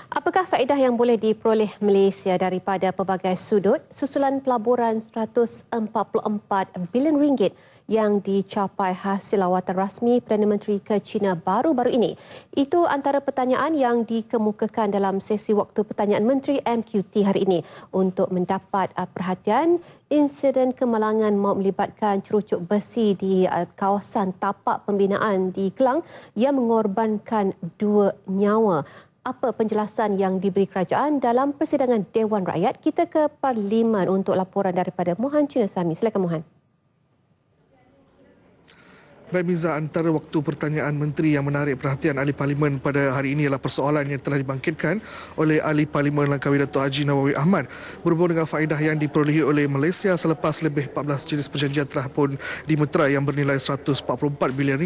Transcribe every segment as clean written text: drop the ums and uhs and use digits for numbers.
Apakah faedah yang boleh diperoleh Malaysia daripada pelbagai sudut susulan pelaburan RM144 bilion yang dicapai hasil lawatan rasmi Perdana Menteri ke China baru-baru ini? Itu antara pertanyaan yang dikemukakan dalam sesi waktu pertanyaan Menteri MQT hari ini. Untuk mendapat perhatian, insiden kemalangan maut melibatkan cerucuk besi di kawasan tapak pembinaan di Kelang yang mengorbankan 2 nyawa. Apa penjelasan yang diberi kerajaan dalam persidangan Dewan Rakyat? Kita ke Parlimen untuk laporan daripada Mohan Chinnasamy. Silakan Mohan. Baik Miza, antara waktu pertanyaan menteri yang menarik perhatian ahli parlimen pada hari ini ialah persoalan yang telah dibangkitkan oleh ahli parlimen Langkawi Datuk Haji Nawawi Ahmad berhubung dengan faedah yang diperolehi oleh Malaysia selepas lebih 14 jenis perjanjian telah pun dimeterai yang bernilai RM144 bilion.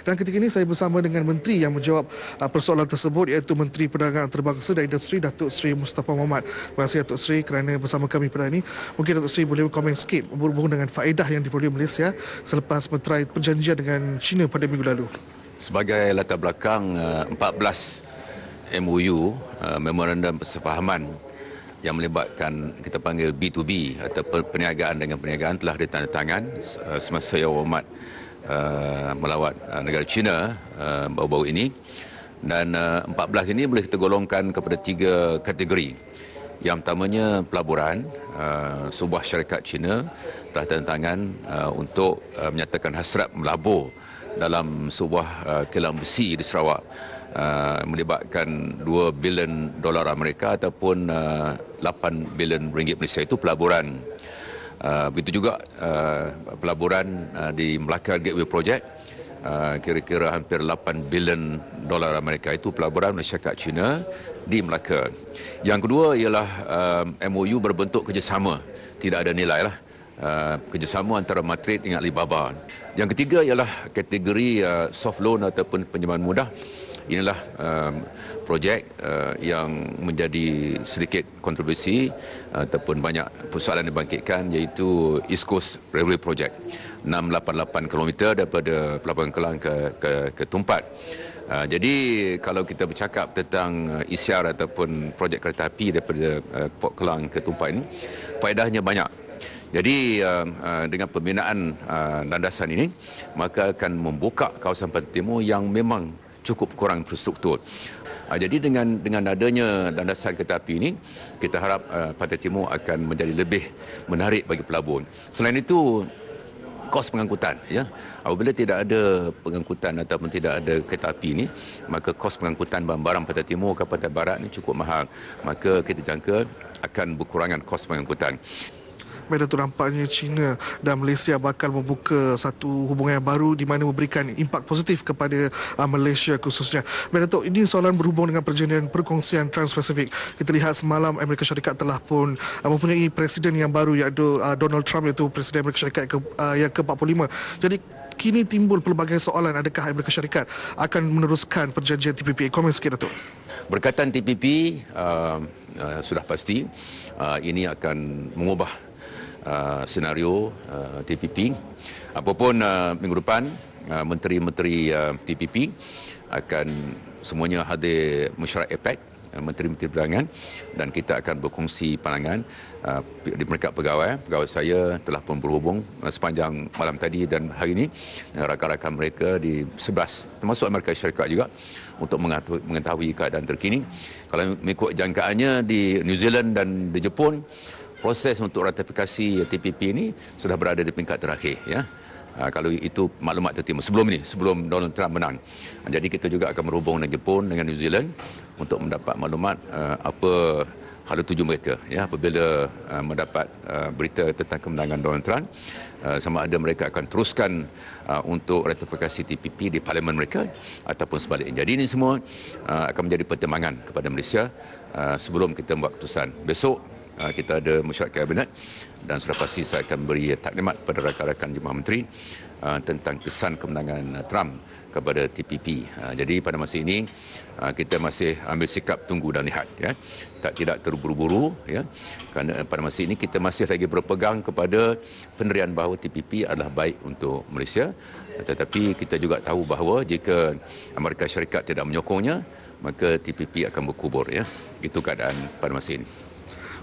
Dan ketika ini saya bersama dengan menteri yang menjawab persoalan tersebut, iaitu Menteri Perdagangan Antarabangsa dan Industri Datuk Seri Mustafa Mohamed. Terima kasih Datuk Seri kerana bersama kami pada ini. Mungkin Datuk Seri boleh komen sikit berhubung dengan faedah yang diperolehi Malaysia selepas meterai perjanjian dengan China pada minggu lalu. Sebagai latar belakang 14 MOU, Memorandum Persefahaman yang melibatkan kita panggil B2B atau perniagaan dengan perniagaan telah ditandatangan semasa Yang Berhormat melawat negara China baru-baru ini. Dan 14 ini boleh kita golongkan kepada 3 kategori. Yang pertamanya pelaburan, sebuah syarikat China telah tandatangan untuk menyatakan hasrat melabur dalam sebuah kilang besi di Sarawak, melibatkan 2 bilion dolar Amerika ataupun 8 bilion ringgit Malaysia. Itu pelaburan. Begitu juga pelaburan di Melaka Gateway Project, kira-kira hampir 8 bilion dolar Amerika. Itu pelaburan masyarakat China di Melaka. Yang kedua ialah MOU berbentuk kerjasama, tidak ada nilai lah. Kerjasama antara Madrid dengan Alibaba. Yang ketiga ialah kategori soft loan ataupun pinjaman mudah. Inilah projek yang menjadi sedikit kontroversi ataupun banyak persoalan dibangkitkan, iaitu East Coast Railway Project, 688 km daripada Pelabuhan Kelang ke Tumpat. Jadi kalau kita bercakap tentang ISR ataupun projek kereta api daripada Port Kelang ke Tumpat ini, faedahnya banyak. Jadi dengan pembinaan landasan ini, maka akan membuka kawasan Pantai Timur yang memang cukup kurang infrastruktur. Jadi dengan adanya landasan kereta api ini, kita harap Pantai Timur akan menjadi lebih menarik bagi pelabur. Selain itu, kos pengangkutan, ya. Apabila tidak ada pengangkutan ataupun tidak ada kereta api ini, maka kos pengangkutan barang-barang Pantai Timur ke Pantai Barat ini cukup mahal. Maka kita jangka akan berkurangan kos pengangkutan. Baik Datuk, nampaknya China dan Malaysia bakal membuka satu hubungan yang baru di mana memberikan impak positif kepada Malaysia khususnya. Baik Datuk, ini soalan berhubung dengan perjanjian perkongsian Trans-Pasifik. Kita lihat semalam Amerika Syarikat telah pun mempunyai presiden yang baru, iaitu Donald Trump, iaitu presiden Amerika Syarikat yang ke-45. Jadi kini timbul pelbagai soalan, adakah Amerika Syarikat akan meneruskan perjanjian TPP? Komen sikit Datuk. Berkaitan TPP, sudah pasti ini akan mengubah senario TPP. Apapun minggu depan, menteri-menteri TPP akan semuanya hadir mesyuarat APEC, menteri-menteri perdagangan, dan kita akan berkongsi pandangan. Di peringkat pegawai saya telah pun berhubung sepanjang malam tadi dan hari ini dengan rakan-rakan mereka di 11, termasuk Amerika Syarikat juga, untuk mengetahui keadaan terkini. Kalau mengikut jangkaannya di New Zealand dan di Jepun, proses untuk ratifikasi TPP ini sudah berada di peringkat terakhir, ya. Kalau itu maklumat tertimpa sebelum Donald Trump menang. Jadi kita juga akan berhubung dengan Jepun, dengan New Zealand untuk mendapat maklumat apa hala tuju mereka, ya, apabila mendapat berita tentang kemenangan Donald Trump, sama ada mereka akan teruskan untuk ratifikasi TPP di parlimen mereka ataupun sebaliknya. Jadi ini semua akan menjadi pertimbangan kepada Malaysia sebelum kita membuat keputusan. Besok kita ada mesyuarat kabinet dan sudah pasti saya akan beri taklimat pada rakan-rakan Jemaah Menteri tentang kesan kemenangan Trump kepada TPP. Jadi pada masa ini kita masih ambil sikap tunggu dan lihat, ya. Tidak terburu-buru, ya. Kerana pada masa ini kita masih lagi berpegang kepada pendirian bahawa TPP adalah baik untuk Malaysia, tetapi kita juga tahu bahawa jika Amerika Syarikat tidak menyokongnya, maka TPP akan berkubur, ya. Itu keadaan pada masa ini.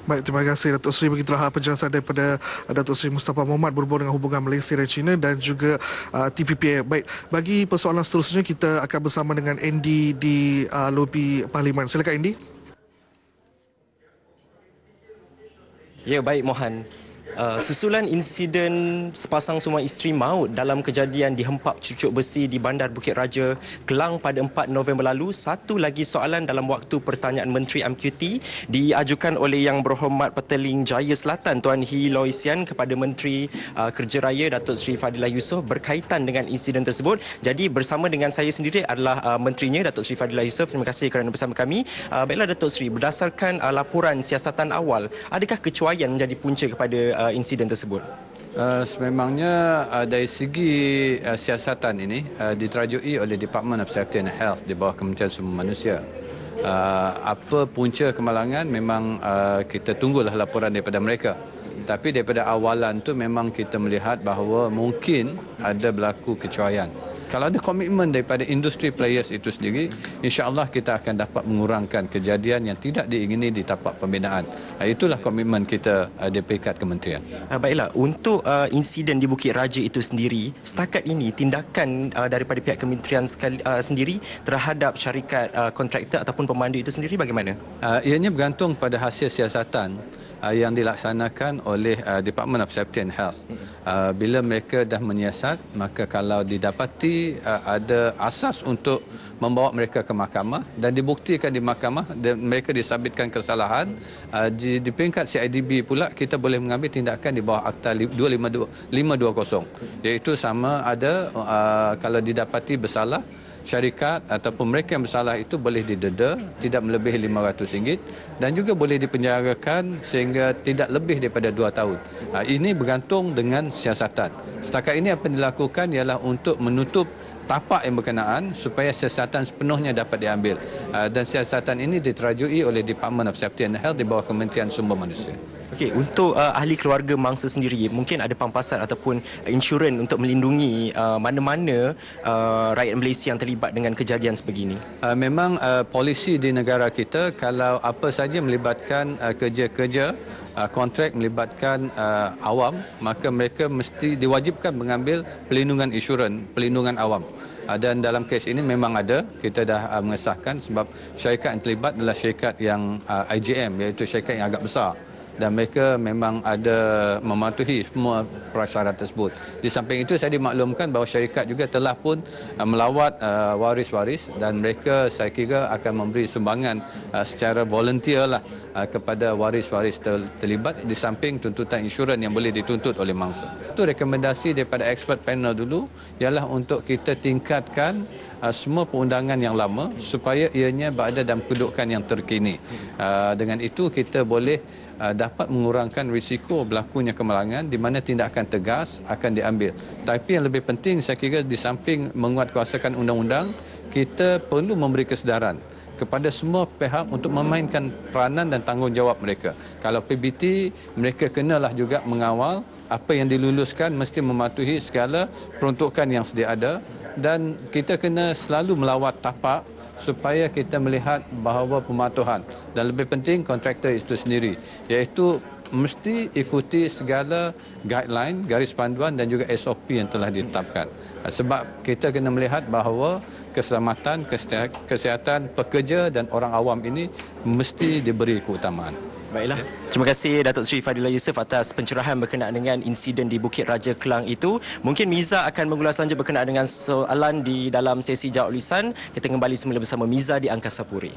Baik, terima kasih Datuk Seri. Begitulah penjelasan daripada Datuk Seri Mustafa Mohamad berhubung dengan hubungan Malaysia dan China dan juga TPP. Baik, bagi persoalan seterusnya kita akan bersama dengan Andy di lobi Parlimen. Silakan Andy. Ya, baik Mohan. Susulan insiden sepasang suami isteri maut dalam kejadian dihempap cucuk besi di Bandar Bukit Raja, Kelang pada 4 November lalu, satu lagi soalan dalam waktu pertanyaan Menteri MQT diajukan oleh Yang Berhormat Petaling Jaya Selatan Tuan Hee Loy Sian kepada Menteri Kerja Raya Datuk Seri Fadilah Yusof berkaitan dengan insiden tersebut. Jadi bersama dengan saya sendiri adalah menterinya Datuk Seri Fadilah Yusof. Terima kasih kerana bersama kami. Baiklah Datuk Seri, berdasarkan laporan siasatan awal, adakah kecuaian menjadi punca kepada insiden tersebut? Sememangnya dari segi siasatan ini diterajui oleh Department of Safety and Health di bawah Kementerian Sumber Manusia. Apa punca kemalangan memang kita tunggulah laporan daripada mereka. Tapi daripada awalan tu memang kita melihat bahawa mungkin ada berlaku kecuaian. Kalau ada komitmen daripada industri players itu sendiri, insya-Allah kita akan dapat mengurangkan kejadian yang tidak diingini di tapak pembinaan. Itulah komitmen kita di peringkat kementerian. Baiklah, untuk insiden di Bukit Raja itu sendiri, setakat ini tindakan daripada pihak kementerian sendiri terhadap syarikat kontraktor ataupun pemandu itu sendiri bagaimana? Ianya bergantung pada hasil siasatan yang dilaksanakan oleh Department of Safety and Health. Bila mereka dah menyiasat, maka kalau didapati ada asas untuk membawa mereka ke mahkamah dan dibuktikan di mahkamah dan mereka disabitkan kesalahan, di peringkat CIDB pula kita boleh mengambil tindakan di bawah Akta 520, iaitu sama ada kalau didapati bersalah, syarikat ataupun mereka yang bersalah itu boleh dideda tidak melebihi RM500 dan juga boleh dipenjarakan sehingga tidak lebih daripada 2 tahun. Ini bergantung dengan siasatan. Setakat ini apa yang dilakukan ialah untuk menutup tapak yang berkenaan supaya siasatan sepenuhnya dapat diambil. Dan siasatan ini diterajui oleh Department of Safety and Health di bawah Kementerian Sumber Manusia. Okey, untuk ahli keluarga mangsa sendiri, mungkin ada pampasan ataupun insurans untuk melindungi mana-mana rakyat Malaysia yang terlibat dengan kejadian sebegini? Memang polisi di negara kita, kalau apa saja melibatkan kerja-kerja kontrak melibatkan awam, maka mereka mesti diwajibkan mengambil pelindungan insurans, pelindungan awam. Dan dalam kes ini memang ada, kita dah mengesahkan sebab syarikat yang terlibat adalah syarikat yang IGM, iaitu syarikat yang agak besar. Dan mereka memang ada mematuhi semua prasyarat tersebut. Di samping itu saya dimaklumkan bahawa syarikat juga telah pun melawat waris-waris dan mereka saya kira akan memberi sumbangan secara volunteer lah kepada waris-waris terlibat di samping tuntutan insurans yang boleh dituntut oleh mangsa. Itu rekomendasi daripada expert panel dulu ialah untuk kita tingkatkan semua perundangan yang lama supaya ianya berada dalam kedudukan yang terkini. Dengan itu kita boleh dapat mengurangkan risiko berlakunya kemalangan di mana tindakan tegas akan diambil. Tapi yang lebih penting saya kira di samping menguatkuasakan undang-undang, kita perlu memberi kesedaran kepada semua pihak untuk memainkan peranan dan tanggungjawab mereka. Kalau PBT, mereka kenalah juga mengawal apa yang diluluskan mesti mematuhi segala peruntukan yang sedia ada dan kita kena selalu melawat tapak supaya kita melihat bahawa pematuhan dan lebih penting kontraktor itu sendiri iaitu mesti ikuti segala guideline, garis panduan dan juga SOP yang telah ditetapkan. Sebab kita kena melihat bahawa keselamatan, kesihatan pekerja dan orang awam ini mesti diberi keutamaan. Baiklah. Terima kasih Datuk Seri Fadilah Yusof atas pencerahan berkenaan dengan insiden di Bukit Raja Kelang itu. Mungkin Miza akan mengulas lanjut berkenaan dengan soalan di dalam sesi jawab lisan. Kita kembali semula bersama Miza di Angkasa Puri.